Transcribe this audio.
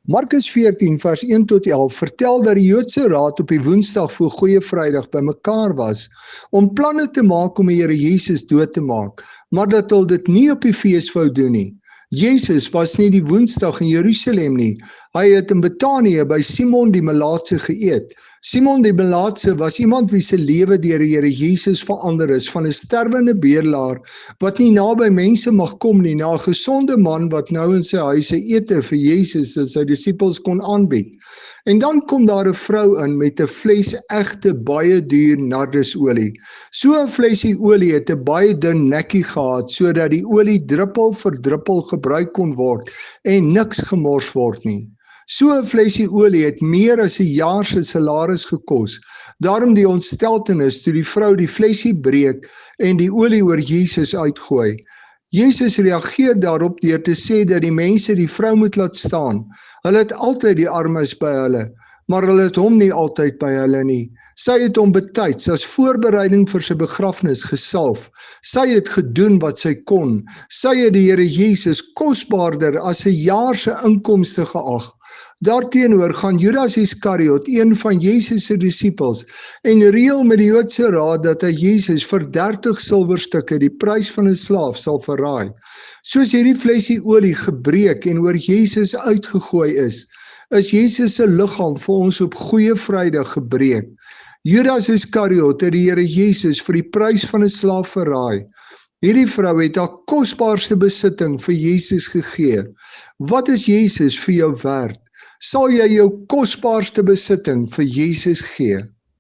Markus 14 vers 1 tot 11 vertel dat die Joodse Raad op die Woensdag voor Goeie Vrydag bymekaar was om planne te maak om die Here Jesus dood te maak, maar dat hulle dit nie op die fees wou doen nie. Jesus was nie die Woensdag in Jerusalem nie. Hy het in Betanië by Simon die Melaatse geëet. Simon die Melaatse was iemand wie se lewe deur die Here Jesus verander is, van 'n sterwende bedelaar wat nie naby mense mag kom nie, na 'n gesonde man wat nou in sy huise ete vir Jesus en sy disippels kon aanbied. En dan kom daar 'n vrou in met 'n fles egte baie duur nardusolie. So 'n flesie olie het 'n baie dun nekkie gehad, sodat die olie druppel vir druppel gebruik kon word en niks gemors word nie. So 'n flesie olie het meer as 'n jaar se salaris gekos. Daarom die ontsteltenis toe die vrou die flesie breek en die olie oor Jesus uitgooi. Jesus reageer daarop deur te sê dat die mense die vrou moet laat staan. Hulle het altyd die armes by hulle, maar hulle het hom nie altyd by hulle nie. Sy het hom betyds as voorbereiding vir sy begrafnis gesalf. Sy het gedoen wat sy kon. Sy het die Here Jesus kosbaarder as 'n jaar se inkomste geag. Daarteenoor gaan Judas Iskariot, een van Jesus se disippels, en reël met die Joodse Raad dat hy Jesus vir 30 silwerstukke, die prys van 'n slaaf, sal verraai. Soos hierdie flesie olie gebreek en oor Jesus uitgegooi is Jesus se liggaam vir ons op Goeie Vrydag gebreek. Judas Iskariot het die Here Jesus vir die prys van 'n slaaf verraai. Hierdie vrou het haar kosbaarste besitting vir Jesus gegee. Wat is Jesus vir jou werd? Sal jy jou kosbaarste besitting vir Jesus gee?